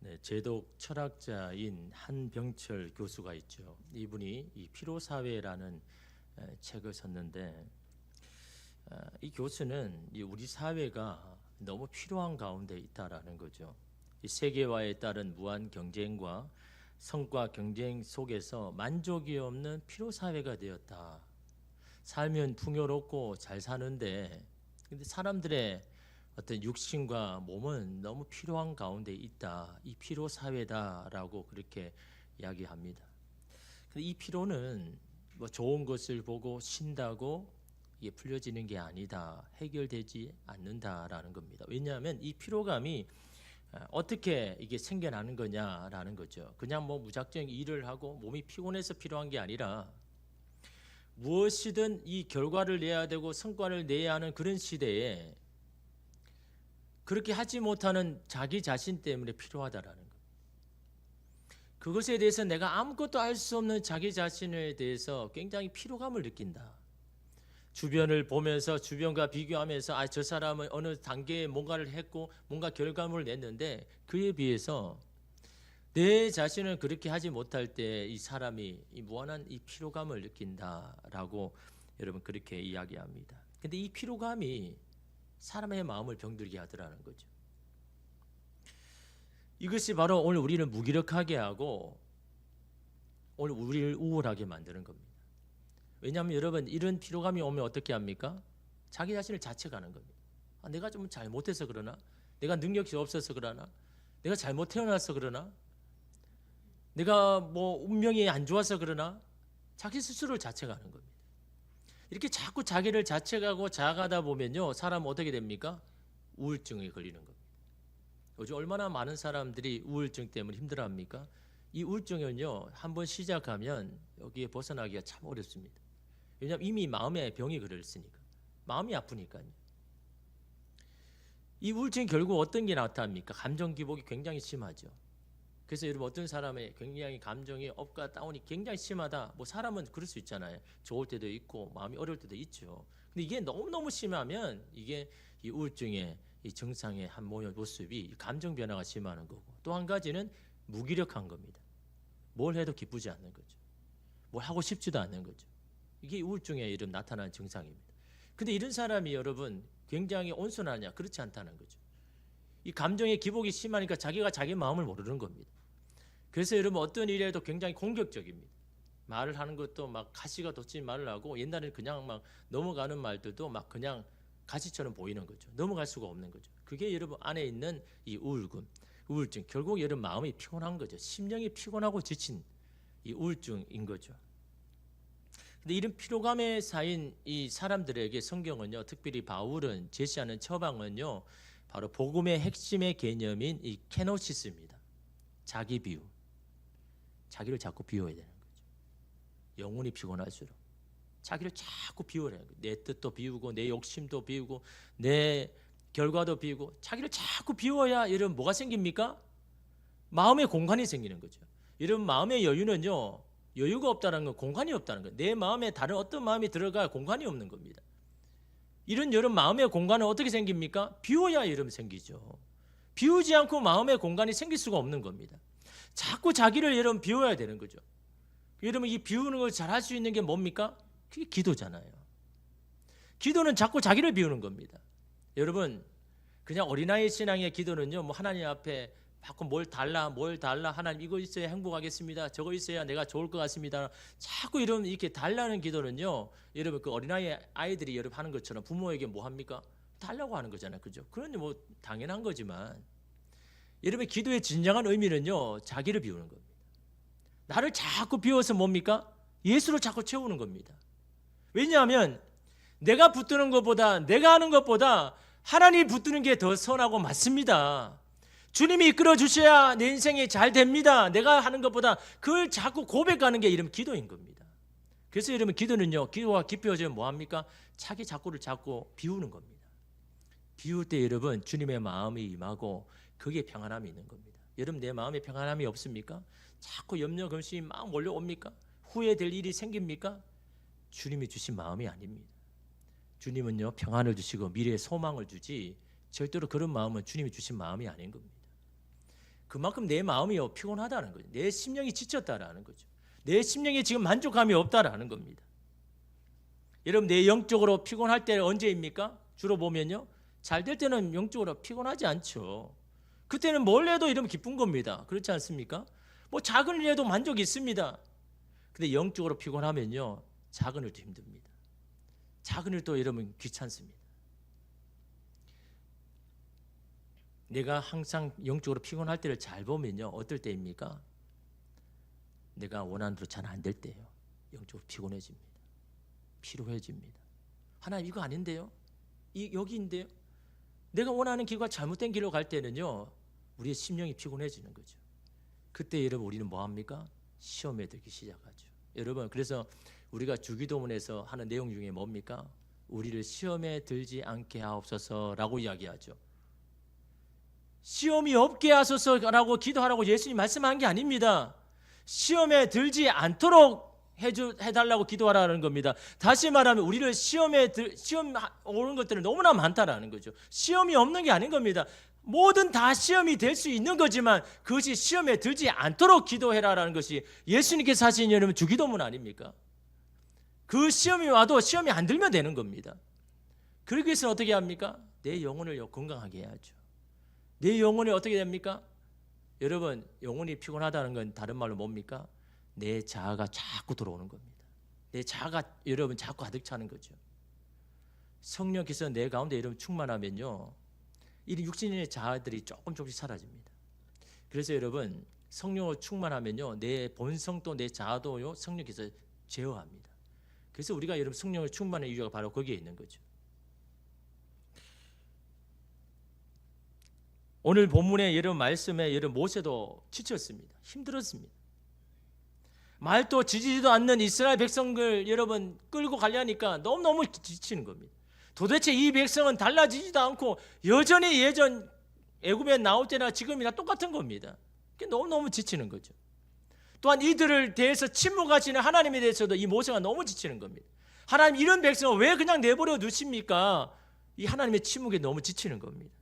네, 제독 철학자인 한병철 교수가 있죠. 이분이 이 피로사회라는 책을 썼는데, 이 교수는 우리 사회가 너무 필요한 가운데 있다라는 거죠. 이 세계화에 따른 무한 경쟁과 성과 경쟁 속에서 만족이 없는 피로사회가 되었다. 살면 풍요롭고 잘 사는데, 근데 사람들의 어떤 육신과 몸은 너무 필요한 가운데 있다. 이 피로 사회다라고 그렇게 이야기합니다. 근데 이 피로는 뭐 좋은 것을 보고 쉰다고 이게 풀려지는 게 아니다. 해결되지 않는다라는 겁니다. 왜냐하면 이 피로감이 어떻게 이게 생겨나는 거냐라는 거죠. 그냥 뭐 무작정 일을 하고 몸이 피곤해서 필요한 게 아니라 무엇이든 이 결과를 내야 되고 성과를 내야 하는 그런 시대에 그렇게 하지 못하는 자기 자신 때문에 필요하다라는 것. 그것에 대해서 내가 아무것도 알 수 없는 자기 자신에 대해서 굉장히 피로감을 느낀다. 주변을 보면서 주변과 비교하면서 저 사람은 어느 단계에 뭔가를 했고 뭔가 결과물을 냈는데 그에 비해서 내 자신은 그렇게 하지 못할 때 이 사람이 이 무한한 이 피로감을 느낀다라고 여러분 그렇게 이야기합니다. 근데 이 피로감이 사람의 마음을 병들게 하더라는 거죠. 이것이 바로 오늘 우리를 무기력하게 하고 오늘 우리를 우울하게 만드는 겁니다. 왜냐하면 여러분 이런 피로감이 오면 어떻게 합니까? 자기 자신을 자책하는 겁니다. 내가 좀 잘못해서 그러나? 내가 능력이 없어서 그러나? 내가 잘못 태어나서 그러나? 내가 뭐 운명이 안 좋아서 그러나? 자기 스스로를 자책하는 겁니다. 이렇게 자꾸 자기를 자책하고 자학하다 보면요, 사람은 어떻게 됩니까? 우울증에 걸리는 겁니다. 요즘 얼마나 많은 사람들이 우울증 때문에 힘들어합니까? 이 우울증은요, 한번 시작하면 여기에 벗어나기가 참 어렵습니다. 왜냐하면 이미 마음에 병이 걸렸으니까, 마음이 아프니까요. 이 우울증이 결국 어떤 게 나타납니까? 감정 기복이 굉장히 심하죠. 그래서 여러분 어떤 사람의 굉장히 감정이 업과 다운이 굉장히 심하다. 뭐 사람은 그럴 수 있잖아요. 좋을 때도 있고 마음이 어려울 때도 있죠. 근데 이게 너무너무 심하면 이게 이 우울증의 이 증상의 한 모습이 감정 변화가 심하는 거고, 또 한 가지는 무기력한 겁니다. 뭘 해도 기쁘지 않는 거죠. 뭘 하고 싶지도 않는 거죠. 이게 우울증의 이런 나타나는 증상입니다. 근데 이런 사람이 여러분 굉장히 온순하냐? 그렇지 않다는 거죠. 이 감정의 기복이 심하니까 자기가 자기 마음을 모르는 겁니다. 그래서 여러분 어떤 일에도 굉장히 공격적입니다. 말을 하는 것도 막 가시가 돋친 말을 하고, 옛날에는 그냥 막 넘어가는 말들도 막 그냥 가시처럼 보이는 거죠. 넘어갈 수가 없는 거죠. 그게 여러분 안에 있는 이 우울증. 결국 여러분 마음이 피곤한 거죠. 심령이 피곤하고 지친 이 우울증인 거죠. 근데 이런 피로감에 쌓인 이 사람들에게 성경은요, 특별히 바울은 제시하는 처방은요, 바로 복음의 핵심의 개념인 이 케노시스입니다. 자기 비유. 자기를 자꾸 비워야 되는 거죠. 영혼이 피곤할수록 자기를 자꾸 비우라는 거예요. 내 뜻도 비우고 내 욕심도 비우고 내 결과도 비우고 자기를 자꾸 비워야 여러분 뭐가 생깁니까? 마음의 공간이 생기는 거죠. 여러분 마음의 여유는요, 여유가 없다는 건 공간이 없다는 거예요. 내 마음에 다른 어떤 마음이 들어갈 공간이 없는 겁니다. 이런 여러분 마음의 공간은 어떻게 생깁니까? 비워야 여러분 생기죠. 비우지 않고 마음의 공간이 생길 수가 없는 겁니다. 자꾸 자기를 여러분 비워야 되는 거죠. 여러분 이 비우는 걸 잘 할 수 있는 게 뭡니까? 그게 기도잖아요. 기도는 자꾸 자기를 비우는 겁니다. 여러분 그냥 어린아이 신앙의 기도는요, 뭐 하나님 앞에 자꾸 뭘 달라 하나님 이거 있어야 행복하겠습니다. 저거 있어야 내가 좋을 것 같습니다. 자꾸 이렇게 달라는 기도는요, 여러분 그 아이들이 여러분 하는 것처럼 부모에게 뭐 합니까? 달라고 하는 거잖아요. 그죠? 그건 뭐 당연한 거지만 여러분 기도의 진정한 의미는요, 자기를 비우는 겁니다. 나를 자꾸 비워서 뭡니까? 예수로 자꾸 채우는 겁니다. 왜냐하면 내가 붙드는 것보다, 내가 하는 것보다 하나님이 붙드는 게 더 선하고 맞습니다. 주님이 이끌어 주셔야 내 인생이 잘 됩니다. 내가 하는 것보다 그걸 자꾸 고백하는 게 이러면 기도인 겁니다. 그래서 여러분 기도는요, 기도가 깊어지면 뭐합니까? 자기 자꾸를 자꾸 비우는 겁니다. 비울 때 여러분 주님의 마음이 임하고 그게 평안함이 있는 겁니다. 여러분 내 마음에 평안함이 없습니까? 자꾸 염려 근심이 막 몰려옵니까? 후회될 일이 생깁니까? 주님이 주신 마음이 아닙니다. 주님은요 평안을 주시고 미래의 소망을 주지 절대로 그런 마음은 주님이 주신 마음이 아닌 겁니다. 그만큼 내 마음이 피곤하다는 거죠. 내 심령이 지쳤다라는 거죠. 내 심령이 지금 만족감이 없다라는 겁니다. 여러분, 내 영적으로 피곤할 때는 언제입니까? 주로 보면요, 잘 될 때는 영적으로 피곤하지 않죠. 그때는 뭘 해도 이러면 기쁜 겁니다. 그렇지 않습니까? 뭐 작은 일에도 만족이 있습니다. 근데 영적으로 피곤하면요, 작은 일도 힘듭니다. 작은 일도 여러분 귀찮습니다. 내가 항상 영적으로 피곤할 때를 잘 보면요, 어떨 때입니까? 내가 원하는 대로 잘 안 될 때예요. 영적으로 피곤해집니다. 피로해집니다. 하나님, 이거 아닌데요? 여기인데요? 내가 원하는 길과 잘못된 길로 갈 때는요, 우리의 심령이 피곤해지는 거죠. 그때 여러분, 우리는 뭐합니까? 시험에 들기 시작하죠. 여러분, 그래서 우리가 주기도문에서 하는 내용 중에 뭡니까? 우리를 시험에 들지 않게 하옵소서라고 이야기하죠. 시험이 없게 하소서라고 기도하라고 예수님 말씀한 게 아닙니다. 시험에 들지 않도록 해달라고 기도하라는 겁니다. 다시 말하면 우리를 시험 오는 것들은 너무나 많다라는 거죠. 시험이 없는 게 아닌 겁니다. 뭐든 다 시험이 될 수 있는 거지만 그것이 시험에 들지 않도록 기도해라라는 것이 예수님께서 하신 여러분 주기도문 아닙니까? 그 시험이 와도 시험이 안 들면 되는 겁니다. 그러기 위해서는 어떻게 합니까? 내 영혼을 건강하게 해야죠. 내 영혼이 어떻게 됩니까? 여러분, 영혼이 피곤하다는 건 다른 말로 뭡니까? 내 자아가 자꾸 들어오는 겁니다. 내 자아가 여러분 자꾸 가득 차는 거죠. 성령께서 내 가운데 여러분 충만하면요, 이 육신의 자아들이 조금씩 사라집니다. 그래서 여러분, 성령으로 충만하면요, 내 본성도 내 자아도요, 성령께서 제어합니다. 그래서 우리가 여러분 성령을 충만한 이유가 바로 거기에 있는 거죠. 오늘 본문의 여러분 말씀에 여러분 모세도 지쳤습니다. 힘들었습니다. 말도 지지도 않는 이스라엘 백성들 여러분 끌고 가려니까 너무너무 지치는 겁니다. 도대체 이 백성은 달라지지도 않고 여전히 예전 애굽에 나올 때나 지금이나 똑같은 겁니다. 너무너무 지치는 거죠. 또한 이들을 대해서 침묵하시는 하나님에 대해서도 이 모세가 너무 지치는 겁니다. 하나님, 이런 백성을 왜 그냥 내버려 두십니까? 이 하나님의 침묵에 너무 지치는 겁니다.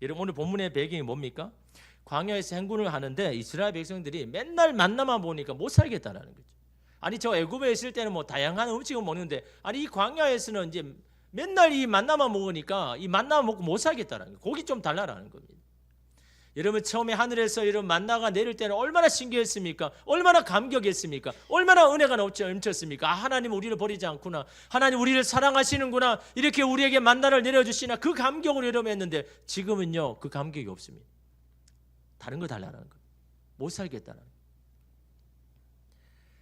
여러분, 오늘 본문의 배경이 뭡니까? 광야에서 행군을 하는데 이스라엘 백성들이 맨날 만나만 보니까 못 살겠다는 거죠. 아니, 저 애굽에 있을 때는 뭐 다양한 음식을 먹는데, 아니 이 광야에서는 이제 맨날 이 만나만 먹으니까 이 만나만 먹고 못 살겠다는 거예요. 고기 좀 달라라는 겁니다. 여러분, 처음에 하늘에서 이런 만나가 내릴 때는 얼마나 신기했습니까? 얼마나 감격했습니까? 얼마나 은혜가 넘쳤습니까? 아, 하나님 우리를 버리지 않구나. 하나님 우리를 사랑하시는구나. 이렇게 우리에게 만나를 내려주시나. 그 감격을 여러분 했는데 지금은요, 그 감격이 없습니다. 다른 거 달라는 거예요. 못 살겠다는 거예요.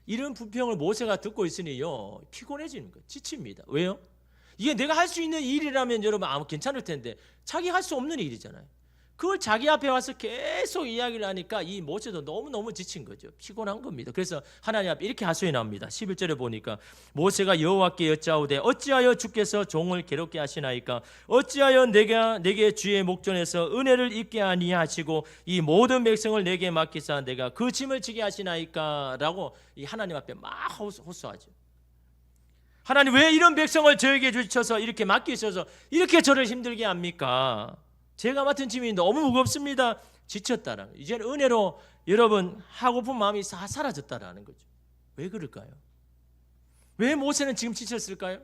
이런 불평을 모세가 듣고 있으니요, 피곤해지는 거예요. 지칩니다. 왜요? 이게 내가 할 수 있는 일이라면 여러분 아무 괜찮을 텐데 자기 할 수 없는 일이잖아요. 그걸 자기 앞에 와서 계속 이야기를 하니까 이 모세도 너무너무 지친 거죠. 피곤한 겁니다. 그래서 하나님 앞에 이렇게 하소연 합니다. 11절에 보니까 모세가 여호와께 여짜오되 어찌하여 주께서 종을 괴롭게 하시나이까? 어찌하여 내게 주의 목전에서 은혜를 입게 아니하시고 이 모든 백성을 내게 맡기사 내가 그 짐을 지게 하시나이까? 라고 이 하나님 앞에 막 호소하죠. 하나님, 왜 이런 백성을 저에게 주셔서 이렇게 맡기셔서 이렇게 저를 힘들게 합니까? 제가 맡은 짐이 너무 무겁습니다. 지쳤다라는, 이제는 은혜로 여러분 하고픈 마음이 다 사라졌다라는 거죠. 왜 그럴까요? 왜 모세는 지금 지쳤을까요?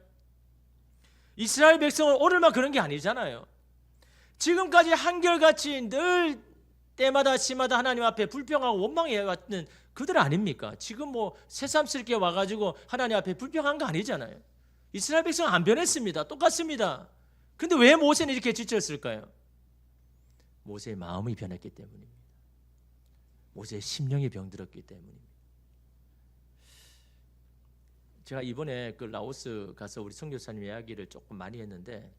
이스라엘 백성은 오늘만 그런 게 아니잖아요. 지금까지 한결같이 늘 때마다 시마다 하나님 앞에 불평하고 원망해왔던 그들 아닙니까? 지금 뭐 새삼스럽게 와가지고 하나님 앞에 불평한 거 아니잖아요. 이스라엘 백성은 안 변했습니다. 똑같습니다. 근데 왜 모세는 이렇게 지쳤을까요? 모세의 마음이 변했기 때문입니다. 모세의 심령이 병들었기 때문입니다. 제가 이번에 그 라오스 가서 우리 선교사님 이야기를 조금 많이 했는데,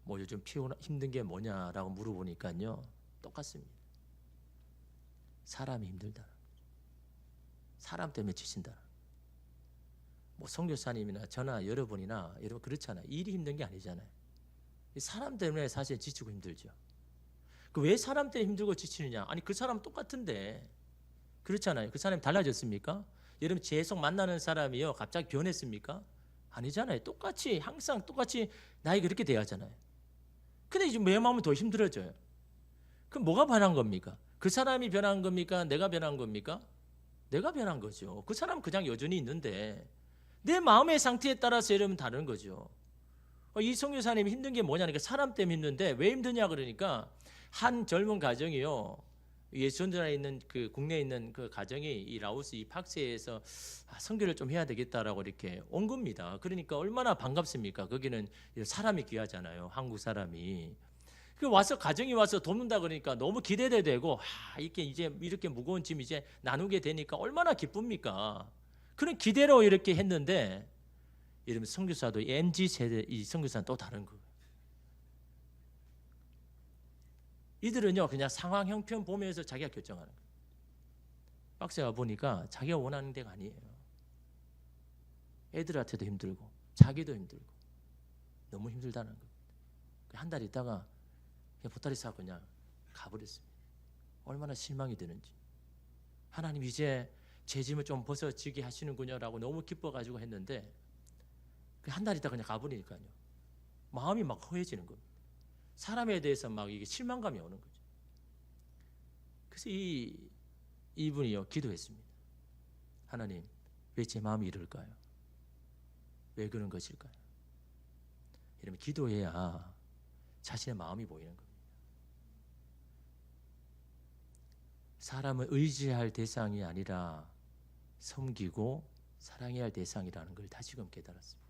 뭐 요즘 힘든 게 뭐냐라고 물어보니까요, 똑같습니다. 사람이 힘들다. 사람 때문에 지친다. 뭐 선교사님이나 저나 여러분이나 여러분 그렇잖아요. 일이 힘든 게 아니잖아요. 사람 때문에 사실 지치고 힘들죠. 왜 사람 때문에 힘들고 지치느냐? 아니, 그 사람 똑같은데. 그렇잖아요. 그 사람이 달라졌습니까? 여러분 계속 만나는 사람이요 갑자기 변했습니까? 아니잖아요. 똑같이 항상 똑같이 나에게 그렇게 대하잖아요. 근데 이제 내 마음은 더 힘들어져요. 그 그럼 뭐가 변한 겁니까? 그 사람이 변한 겁니까? 내가 변한 겁니까? 내가 변한 거죠. 그 사람은 그냥 여전히 있는데 내 마음의 상태에 따라서 이러면 다른 거죠. 이 선교사님이 힘든 게 뭐냐니까 사람 때문에 힘든데 왜 힘드냐 그러니까 한 젊은 가정이요. 예수전에 있는 그 국내에 있는 그 가정이 이 라오스 이 팍세에서 선교를 좀 해야 되겠다라고 이렇게 온 겁니다. 그러니까 얼마나 반갑습니까? 거기는 사람이 귀하잖아요. 한국 사람이. 그 와서 가정이 와서 돕는다 그러니까 너무 기대도 되고 이렇게 이제 이렇게 무거운 짐 이제 나누게 되니까 얼마나 기쁩니까? 그런 기대로 이렇게 했는데 이러면 선교사도 MZ 세대 이 선교사는 또 다른 거예요. 이들은요 그냥 상황 형편 보면서 자기가 결정하는 거예요. 박사가 보니까 자기가 원하는 데가 아니에요. 애들한테도 힘들고 자기도 힘들고 너무 힘들다는 거예요. 한 달 있다가 그냥 보따리 싸고 그냥 가버렸습니다. 얼마나 실망이 되는지. 하나님 이제 제 짐을 좀 벗어지게 하시는군요라고 너무 기뻐가지고 했는데 한 달 있다가 그냥 가버리니까요. 마음이 막 허해지는 겁니다. 사람에 대해서 막 이게 실망감이 오는 거죠. 그래서 이분이요 기도했습니다. 하나님 왜 제 마음이 이럴까요? 왜 그런 것일까요? 이러면 기도해야 자신의 마음이 보이는 겁니다. 사람을 의지할 대상이 아니라 섬기고 사랑해야 할 대상이라는 걸 다시금 깨달았습니다.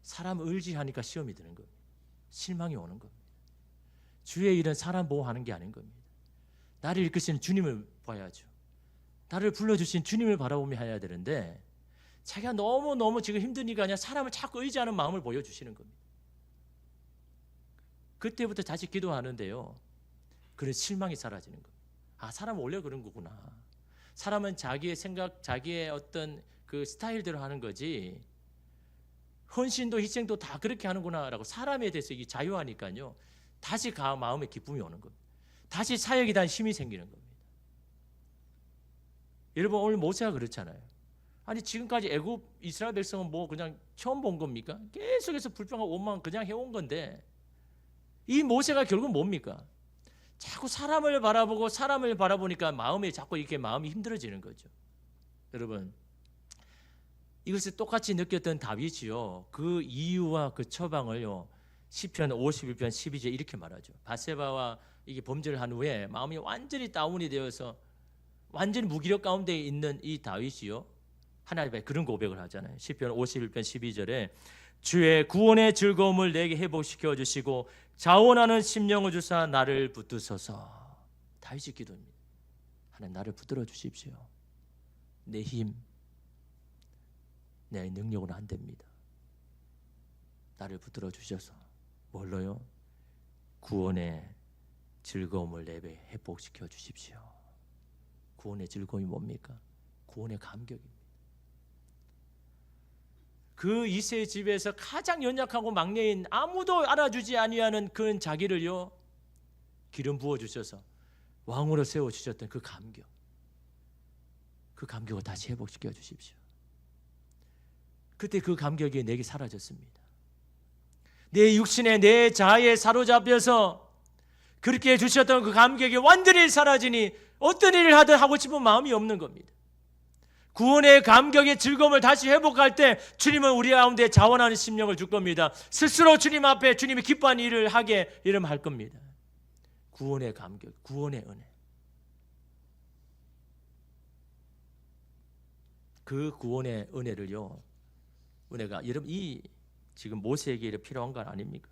사람을 의지하니까 시험이 드는 겁니다. 실망이 오는 겁니다. 주의 일은 사람 보호하는 게 아닌 겁니다. 나를 이끄시는 주님을 봐야죠. 나를 불러주신 주님을 바라보며 해야 되는데 자기가 너무너무 지금 힘드니까 그냥 사람을 자꾸 의지하는 마음을 보여주시는 겁니다. 그때부터 다시 기도하는데요. 그런 실망이 사라지는 겁니다. 사람은 원래 그런 거구나. 사람은 자기의 생각, 자기의 어떤 그 스타일대로 하는 거지 헌신도 희생도 다 그렇게 하는구나라고 사람에 대해서 이게 자유하니까요. 다시 마음에 기쁨이 오는 겁니다. 다시 사역에 대한 힘이 생기는 겁니다. 여러분 오늘 모세가 그렇잖아요. 아니 지금까지 애굽 이스라엘 백성은 뭐 그냥 처음 본 겁니까? 계속해서 불평하고 원망 그냥 해온 건데 이 모세가 결국 뭡니까? 자꾸 사람을 바라보고 사람을 바라보니까 마음이 자꾸 이렇게 마음이 힘들어지는 거죠. 여러분 이것을 똑같이 느꼈던 다윗이요. 그 이유와 그 처방을요. 시편 51편 12절 이렇게 말하죠. 바세바와 이게 범죄를 한 후에 마음이 완전히 다운이 되어서 완전히 무기력 가운데 있는 이 다윗이요. 하나님의 그런 고백을 하잖아요. 시편 51편 12절에 주의 구원의 즐거움을 내게 회복시켜 주시고 자원하는 심령을 주사 나를 붙드소서. 다윗의 기도입니다. 하나님 나를 붙들어 주십시오. 내 힘, 내 능력으로는 안 됩니다. 나를 붙들어 주셔서 뭘로요? 구원의 즐거움을 내게 회복시켜 주십시오. 구원의 즐거움이 뭡니까? 구원의 감격입니다. 그 이새의 집에서 가장 연약하고 막내인 아무도 알아주지 아니하는 그런 자기를요 기름 부어 주셔서 왕으로 세워 주셨던 그 감격, 그 감격을 다시 회복시켜 주십시오. 그때 그 감격이 내게 사라졌습니다. 내 육신에 내 자아에 사로잡혀서 그렇게 주셨던 그 감격이 완전히 사라지니 어떤 일을 하든 하고 싶은 마음이 없는 겁니다. 구원의 감격의 즐거움을 다시 회복할 때 주님은 우리 가운데 자원하는 심령을 줄 겁니다. 스스로 주님 앞에 주님이 기뻐하는 일을 하게 이름 할 겁니다. 구원의 감격, 구원의 은혜. 그 구원의 은혜를요. 은혜가 여러분 이 지금 모세에게 필요한 건 아닙니까?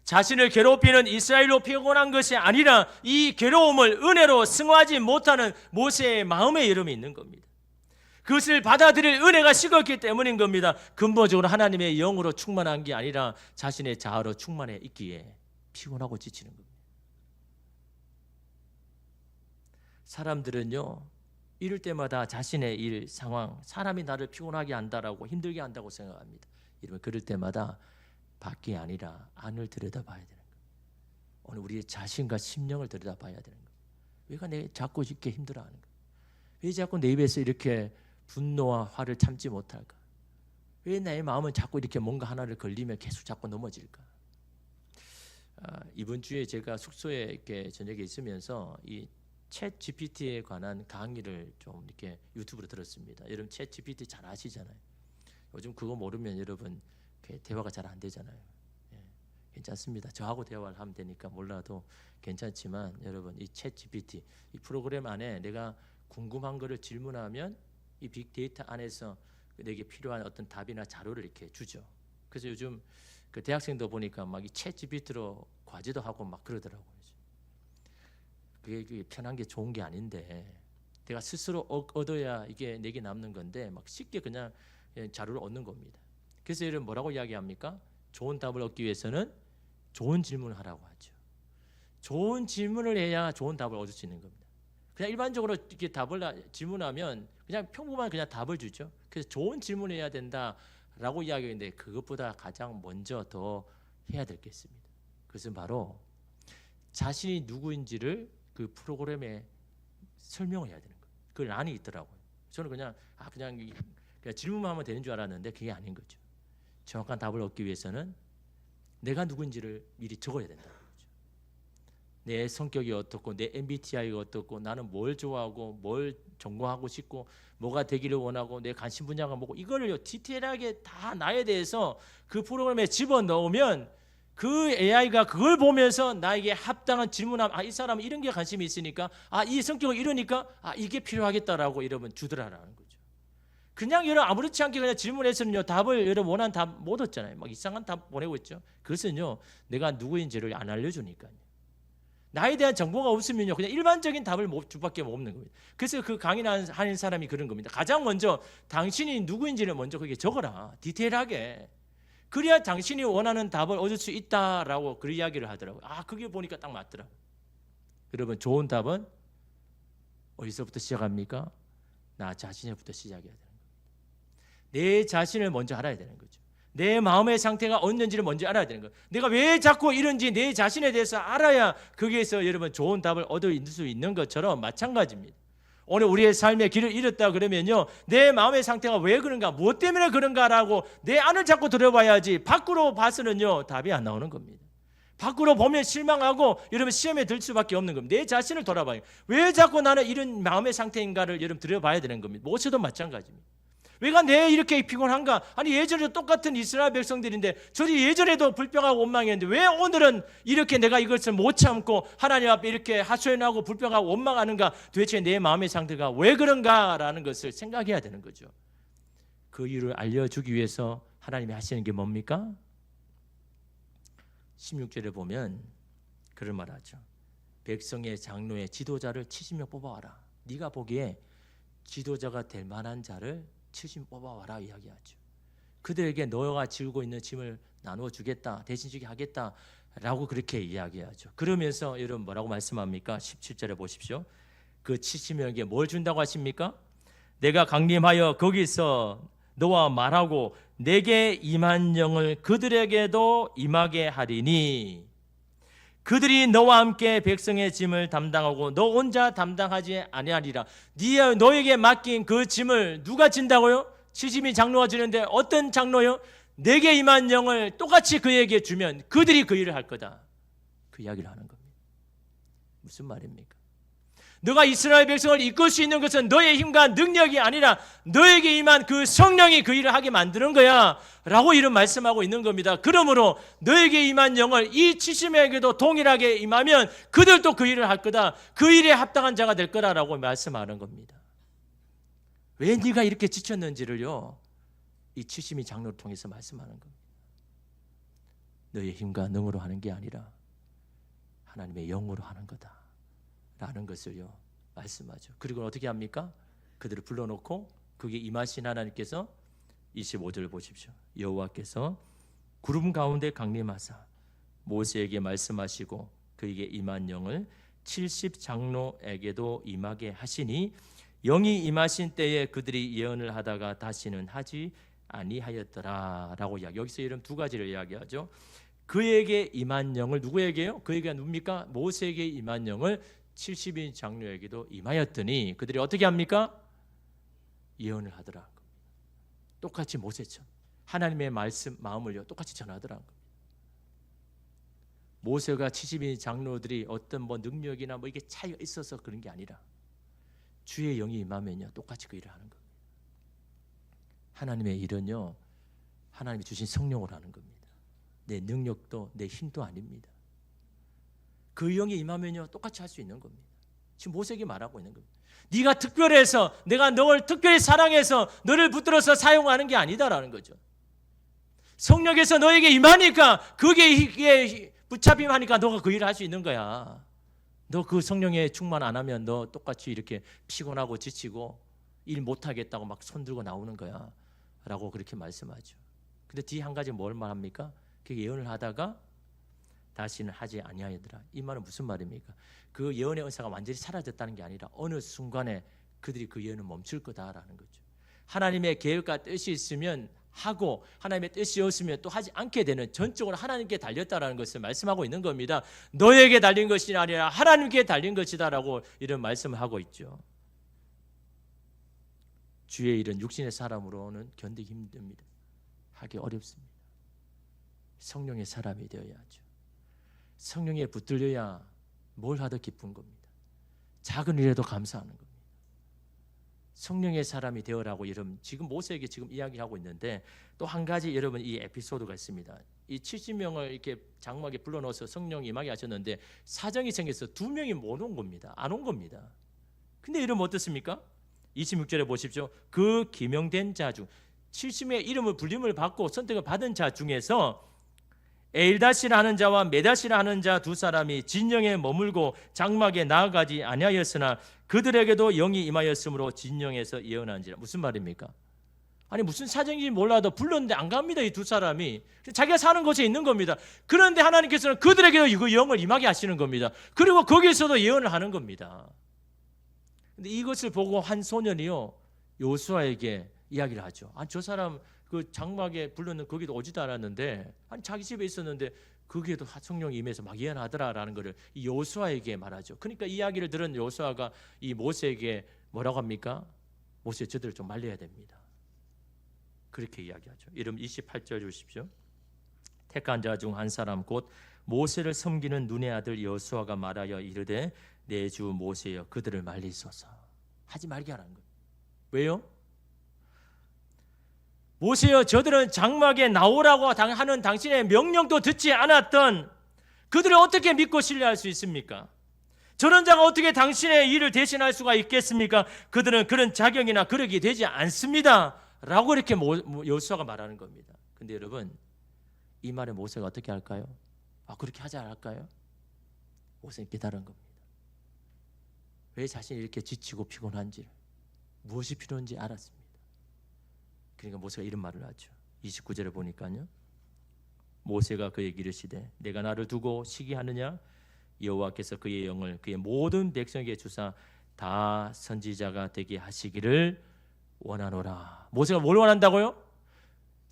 자신을 괴롭히는 이스라엘로 피곤한 것이 아니라 이 괴로움을 은혜로 승화하지 못하는 모세의 마음의 여름이 있는 겁니다. 그것을 받아들일 은혜가 식었기 때문인 겁니다. 근본적으로 하나님의 영으로 충만한 게 아니라 자신의 자아로 충만해 있기에 피곤하고 지치는 겁니다. 사람들은요 이럴 때마다 자신의 일, 상황, 사람이 나를 피곤하게 한다라고 힘들게 한다고 생각합니다. 이러면 그럴 때마다 밖이 아니라 안을 들여다봐야 되는 거예요. 오늘 우리의 자신과 심령을 들여다봐야 되는 거예요. 왜가 내 자꾸 이렇게 힘들어하는 거예요? 왜 자꾸 내 입에서 이렇게 분노와 화를 참지 못할까? 왜 내 마음은 자꾸 이렇게 뭔가 하나를 걸리면 계속 자꾸 넘어질까? 이번 주에 제가 숙소에 이렇게 저녁에 있으면서 이 챗 GPT에 관한 강의를 좀 이렇게 유튜브로 들었습니다. 여러분 챗 GPT 잘 아시잖아요. 요즘 그거 모르면 여러분 대화가 잘 안 되잖아요. 예, 괜찮습니다. 저하고 대화를 하면 되니까 몰라도 괜찮지만 여러분 이 챗 GPT 이 프로그램 안에 내가 궁금한 거를 질문하면 이 빅데이터 안에서 내게 필요한 어떤 답이나 자료를 이렇게 주죠. 그래서 요즘 그 대학생도 보니까 막 이 챗 GPT로 과제도 하고 막 그러더라고요. 그게 편한 게 좋은 게 아닌데 내가 스스로 얻어야 이게 내게 남는 건데 막 쉽게 그냥 자료를 얻는 겁니다. 그래서 여러분 뭐라고 이야기합니까? 좋은 답을 얻기 위해서는 좋은 질문을 하라고 하죠. 좋은 질문을 해야 좋은 답을 얻을 수 있는 겁니다. 그냥 일반적으로 이렇게 답을 질문하면 그냥 평범한 그냥 답을 주죠. 그래서 좋은 질문을 해야 된다라고 이야기하는데 그것보다 가장 먼저 더 해야 될 게 있습니다. 그것은 바로 자신이 누구인지를 그 프로그램에 설명을 해야 되는 거예요. 그 란이 있더라고요. 저는 그냥 질문만 하면 되는 줄 알았는데 그게 아닌 거죠. 정확한 답을 얻기 위해서는 내가 누구인지를 미리 적어야 된다는 거죠. 내 성격이 어떻고 내 MBTI가 어떻고 나는 뭘 좋아하고 뭘 전공하고 싶고 뭐가 되기를 원하고 내 관심 분야가 뭐고 이거를 디테일하게 다 나에 대해서 그 프로그램에 집어넣으면 그 AI가 그걸 보면서 나에게 합당한 질문하면 이 사람은 이런 게 관심이 있으니까 이 성격을 이러니까 이게 필요하겠다라고 여러분 주더라라는 거죠. 그냥 여러분 아무렇지 않게 그냥 질문해서는요 답을 여러분 원하는 답 못 얻잖아요. 막 이상한 답 보내고 있죠. 그것은요 내가 누구인지를 안 알려주니까요. 나에 대한 정보가 없으면요 그냥 일반적인 답을 주밖에 없는 겁니다. 그래서 그 강의하는 사람이 그런 겁니다. 가장 먼저 당신이 누구인지를 먼저 그게 적어라. 디테일하게. 그래야 당신이 원하는 답을 얻을 수 있다라고 그 이야기를 하더라고요. 그게 보니까 딱 맞더라고요. 여러분 좋은 답은 어디서부터 시작합니까? 나 자신부터 시작해야 되는 거예요. 내 자신을 먼저 알아야 되는 거죠. 내 마음의 상태가 어떤지를 먼저 알아야 되는 거예요. 내가 왜 자꾸 이런지 내 자신에 대해서 알아야 거기에서 여러분 좋은 답을 얻을 수 있는 것처럼 마찬가지입니다. 오늘 우리의 삶의 길을 잃었다 그러면요 내 마음의 상태가 왜 그런가 무엇 때문에 그런가라고 내 안을 자꾸 들어봐야지 밖으로 봐서는요 답이 안 나오는 겁니다. 밖으로 보면 실망하고 여러분 시험에 들 수밖에 없는 겁니다. 내 자신을 돌아봐요. 왜 자꾸 나는 이런 마음의 상태인가를 여러분 들어봐야 되는 겁니다. 무엇에도 마찬가지입니다. 왜가 내 이렇게 피곤한가? 예전에도 똑같은 이스라엘 백성들인데 저리 예전에도 불평하고 원망했는데 왜 오늘은 이렇게 내가 이것을 못 참고 하나님 앞에 이렇게 하소연하고 불평하고 원망하는가? 도대체 내 마음의 상태가 왜 그런가라는 것을 생각해야 되는 거죠. 그 이유를 알려주기 위해서 하나님이 하시는 게 뭡니까? 16절에 보면 그런 말하죠. 백성의 장로의 지도자를 70명 뽑아와라. 네가 보기에 지도자가 될 만한 자를 70 뽑아와라 이야기하죠. 그들에게 너가 지고 있는 짐을 나누어 주겠다, 대신 주게 하겠다 라고 그렇게 이야기하죠. 그러면서 여러분 뭐라고 말씀합니까? 17절에 보십시오. 그 70명에게 뭘 준다고 하십니까? 내가 강림하여 거기서 너와 말하고 내게 임한 영을 그들에게도 임하게 하리니 그들이 너와 함께 백성의 짐을 담당하고 너 혼자 담당하지 아니하리라. 너에게 맡긴 그 짐을 누가 진다고요? 70인 장로가 지는데 어떤 장로요? 내게 임한 영을 똑같이 그에게 주면 그들이 그 일을 할 거다. 그 이야기를 하는 겁니다. 무슨 말입니까? 너가 이스라엘 백성을 이끌 수 있는 것은 너의 힘과 능력이 아니라 너에게 임한 그 성령이 그 일을 하게 만드는 거야 라고 이런 말씀하고 있는 겁니다. 그러므로 너에게 임한 영을 이 70명에게도 동일하게 임하면 그들도 그 일을 할 거다. 그 일에 합당한 자가 될 거라고 말씀하는 겁니다. 왜 네가 이렇게 지쳤는지를요 이 70인 장로를 통해서 말씀하는 겁니다. 너의 힘과 능으로 하는 게 아니라 하나님의 영으로 하는 거다 라는 것을요 말씀하죠. 그리고 어떻게 합니까? 그들을 불러놓고 그게 임하신 하나님께서 25절 보십시오. 여호와께서 구름 가운데 강림하사 모세에게 말씀하시고 그에게 임한 영을 70 장로에게도 임하게 하시니 영이 임하신 때에 그들이 예언을 하다가 다시는 하지 아니하였더라 라고 이야기. 여기서 이런 두 가지를 이야기하죠. 그에게 임한 영을 누구에게요? 그에게 누굽니까? 모세에게 임한 영을 70인 장로에게도 임하였더니 그들이 어떻게 합니까? 예언을 하더라. 똑같이 모세처럼 하나님의 말씀 마음을요 똑같이 전하더라. 모세가 70인 장로들이 어떤 뭐 능력이나 뭐 이게 차이가 있어서 그런 게 아니라 주의 영이 임하면요 똑같이 그 일을 하는 겁니다. 하나님의 일은요 하나님이 주신 성령으로 하는 겁니다. 내 능력도 내 힘도 아닙니다. 그 영이 임하면요 똑같이 할 수 있는 겁니다. 지금 모세에게 말하고 있는 겁니다. 네가 특별해서 내가 널 특별히 사랑해서 너를 붙들어서 사용하는 게 아니다라는 거죠. 성령께서 너에게 임하니까 그게 붙잡힘하니까 너가 그 일을 할 수 있는 거야. 너 그 성령에 충만 안 하면 너 똑같이 이렇게 피곤하고 지치고 일 못하겠다고 막 손들고 나오는 거야 라고 그렇게 말씀하죠. 근데 뒤에 한 가지 뭘 말합니까? 그 예언을 하다가 다시는 하지 아니하였더라. 이 말은 무슨 말입니까? 그 예언의 은사가 완전히 사라졌다는 게 아니라 어느 순간에 그들이 그 예언을 멈출 거다라는 거죠. 하나님의 계획과 뜻이 있으면 하고 하나님의 뜻이 없으면 또 하지 않게 되는, 전적으로 하나님께 달렸다라는 것을 말씀하고 있는 겁니다. 너에게 달린 것이 아니라 하나님께 달린 것이다라고 이런 말씀을 하고 있죠. 주의 일은 육신의 사람으로는 견디기 힘듭니다. 하기 어렵습니다. 성령의 사람이 되어야죠. 성령에 붙들려야 뭘 하도 기쁜 겁니다. 작은 일에도 감사하는 겁니다. 성령의 사람이 되어라고 여러분 지금 모세에게 지금 이야기를 하고 있는데, 또 한 가지 여러분 이 에피소드가 있습니다. 이 70명을 이렇게 장막에 불러넣어서 성령이 임하게 하셨는데 사정이 생겨서 2명이 못 온 겁니다. 안 온 겁니다. 근데 여러분 어떻습니까? 26절에 보십시오. 그 기명된 자 중 70명의 이름을 불림을 받고 선택을 받은 자 중에서 에일다시라 하는 자와 메다시라 하는 자 2사람이 진영에 머물고 장막에 나아가지 아니하였으나 그들에게도 영이 임하였으므로 진영에서 예언한지라. 무슨 말입니까? 아니 무슨 사정인지 몰라도 불렀는데 안 갑니다. 이 2사람이 자기가 사는 곳에 있는 겁니다. 그런데 하나님께서는 그들에게도 그 영을 임하게 하시는 겁니다. 그리고 거기에서도 예언을 하는 겁니다. 근데 이것을 보고 한 소년이요 요수아에게 이야기를 하죠. 아, 저 사람 그 장막에 불렀는 거기도 오지도 않았는데, 아니 자기 집에 있었는데 거기에도 성령이 임해서 막 예언하더라라는 것을 이 요수아에게 말하죠. 그러니까 이 이야기를 들은 요수아가 이 모세에게 뭐라고 합니까? 모세, 저들을 좀 말려야 됩니다. 그렇게 이야기하죠. 이름 28절 주십시오. 택한 자 중 한 사람 곧 모세를 섬기는 눈의 아들 여수아가 말하여 이르되 내 주 모세여 그들을 말리소서. 하지 말게 하라는 거예요. 왜요? 모세여 저들은 장막에 나오라고 하는 당신의 명령도 듣지 않았던 그들을 어떻게 믿고 신뢰할 수 있습니까? 저런 자가 어떻게 당신의 일을 대신할 수가 있겠습니까? 그들은 그런 자격이나 그러기 되지 않습니다 라고 이렇게 여호수아가 말하는 겁니다. 근데 여러분 이 말에 모세가 어떻게 할까요? 아, 그렇게 하지 않을까요? 모세는 깨달은 겁니다. 왜 자신이 이렇게 지치고 피곤한지를, 무엇이 필요한지 알았습니다. 그러니까 모세가 이런 말을 하죠. 29절에 보니까요. 모세가 그에게 이르시되 내가 나를 두고 시기하느냐? 여호와께서 그의 영을 그의 모든 백성에게 주사 다 선지자가 되게 하시기를 원하노라. 모세가 뭘 원한다고요?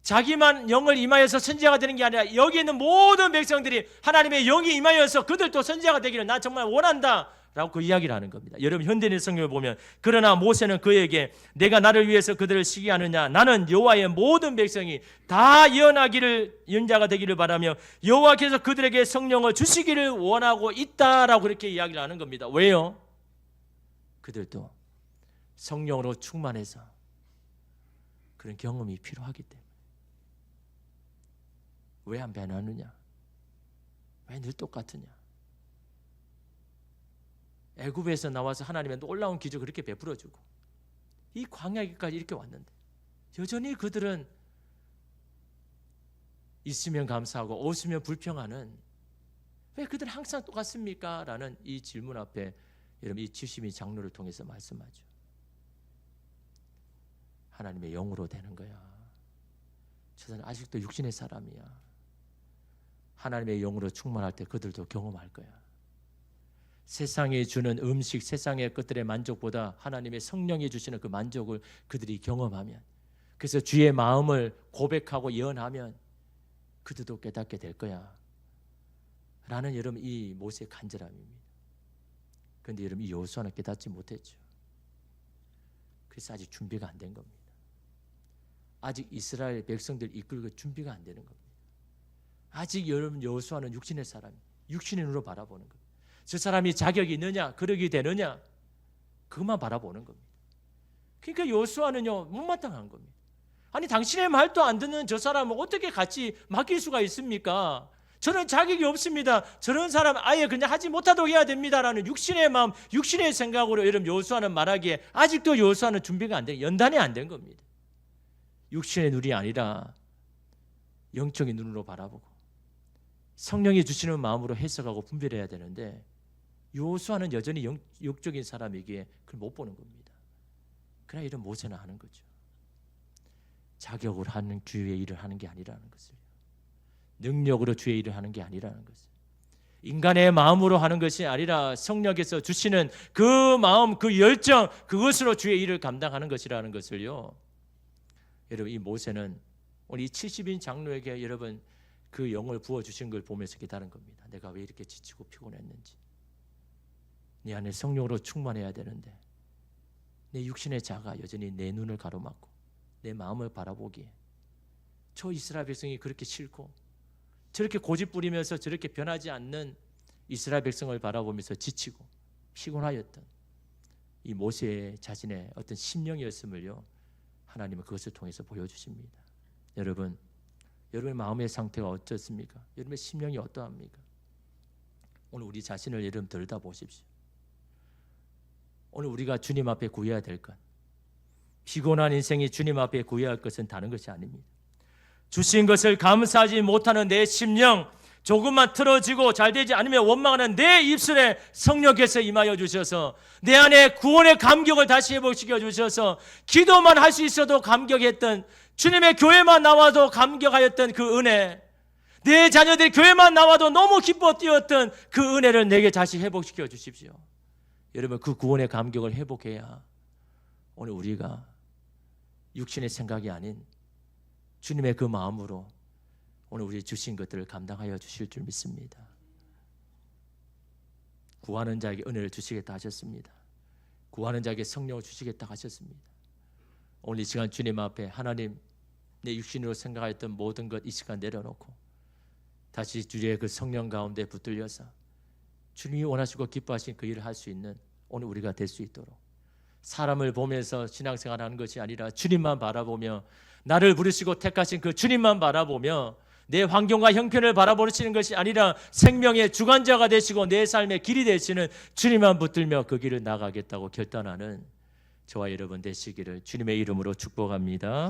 자기만 영을 임하여서 선지자가 되는 게 아니라 여기 있는 모든 백성들이 하나님의 영이 임하여서 그들도 선지자가 되기를 나 정말 원한다 라고 그 이야기를 하는 겁니다. 여러분 현대인 성경을 보면 그러나 모세는 그에게 내가 나를 위해서 그들을 시기하느냐? 나는 여호와의 모든 백성이 다 예언하기를 연자가 되기를 바라며 여호와께서 그들에게 성령을 주시기를 원하고 있다라고 그렇게 이야기를 하는 겁니다. 왜요? 그들도 성령으로 충만해서 그런 경험이 필요하기 때문에. 왜 안 변하느냐? 왜 늘 똑같으냐? 애굽에서 나와서 하나님의 놀라운 기적을 그렇게 베풀어주고 이 광야기까지 이렇게 왔는데 여전히 그들은 있으면 감사하고 없으면 불평하는, 왜 그들은 항상 똑같습니까? 라는 이 질문 앞에 여러분 이 70인 장로를 통해서 말씀하죠. 하나님의 영으로 되는 거야. 저들은 아직도 육신의 사람이야. 하나님의 영으로 충만할 때 그들도 경험할 거야. 세상이 주는 음식, 세상의 것들의 만족보다 하나님의 성령이 주시는 그 만족을 그들이 경험하면, 그래서 주의 마음을 고백하고 예언하면 그들도 깨닫게 될 거야 라는 여러분 이 모세의 간절함입니다. 그런데 여러분 이 여호수아는 깨닫지 못했죠. 그래서 아직 준비가 안 된 겁니다. 아직 이스라엘 백성들 이끌고 준비가 안 되는 겁니다. 아직 여러분 여호수아는 육신의 사람, 육신의 눈으로 바라보는 거예요. 저 사람이 자격이 있느냐, 그러기 되느냐, 그것만 바라보는 겁니다. 그러니까 여호수아는요 못마땅한 겁니다. 아니 당신의 말도 안 듣는 저 사람을 어떻게 같이 맡길 수가 있습니까? 저는 자격이 없습니다. 저런 사람 아예 그냥 하지 못하도록 해야 됩니다라는 육신의 마음, 육신의 생각으로 여러분 여호수아는 말하기에 아직도 여호수아는 준비가 안 된, 연단이 안 된 겁니다. 육신의 눈이 아니라 영적인 눈으로 바라보고 성령이 주시는 마음으로 해석하고 분별해야 되는데 여호수아는 여전히 영적인 사람이기에 그걸 못 보는 겁니다. 그러나 이런 모세는 하는 거죠. 자격으로 하는 주의 일을 하는 게 아니라는 것을, 능력으로 주의 일을 하는 게 아니라는 것을, 인간의 마음으로 하는 것이 아니라 성령께서 주시는 그 마음, 그 열정, 그것으로 주의 일을 감당하는 것이라는 것을요. 여러분 이 모세는 오늘 이 70인 장로에게 여러분 그 영을 부어주신 걸 보면서 깨달은 겁니다. 내가 왜 이렇게 지치고 피곤했는지, 내 안에 성령으로 충만해야 되는데 내 육신의 자가 여전히 내 눈을 가로막고 내 마음을 바라보기에 저 이스라엘 백성이 그렇게 싫고 저렇게 고집 부리면서 저렇게 변하지 않는 이스라엘 백성을 바라보면서 지치고 피곤하였던 이 모세의 자신의 어떤 심령이었음을요 하나님은 그것을 통해서 보여주십니다. 여러분, 여러분의 마음의 상태가 어떻습니까? 여러분의 심령이 어떠합니까? 오늘 우리 자신을 여러분 들여다보십시오. 오늘 우리가 주님 앞에 구해야 될 것, 피곤한 인생이 주님 앞에 구해야 할 것은 다른 것이 아닙니다. 주신 것을 감사하지 못하는 내 심령, 조금만 틀어지고 잘 되지 않으면 원망하는 내 입술에 성령께서 임하여 주셔서 내 안에 구원의 감격을 다시 회복시켜 주셔서 기도만 할 수 있어도 감격했던, 주님의 교회만 나와도 감격하였던 그 은혜, 내 자녀들이 교회만 나와도 너무 기뻐 뛰었던 그 은혜를 내게 다시 회복시켜 주십시오. 여러분 그 구원의 감격을 회복해야 오늘 우리가 육신의 생각이 아닌 주님의 그 마음으로 오늘 우리 주신 것들을 감당하여 주실 줄 믿습니다. 구하는 자에게 은혜를 주시겠다 하셨습니다. 구하는 자에게 성령을 주시겠다 하셨습니다. 오늘 이 시간 주님 앞에 하나님, 내 육신으로 생각했던 모든 것 이 시간 내려놓고 다시 주의 그 성령 가운데 붙들려서 주님이 원하시고 기뻐하신 그 일을 할 수 있는 오늘 우리가 될 수 있도록, 사람을 보면서 신앙생활하는 것이 아니라 주님만 바라보며 나를 부르시고 택하신 그 주님만 바라보며 내 환경과 형편을 바라보시는 것이 아니라 생명의 주관자가 되시고 내 삶의 길이 되시는 주님만 붙들며 그 길을 나가겠다고 결단하는 저와 여러분 되시기를 주님의 이름으로 축복합니다.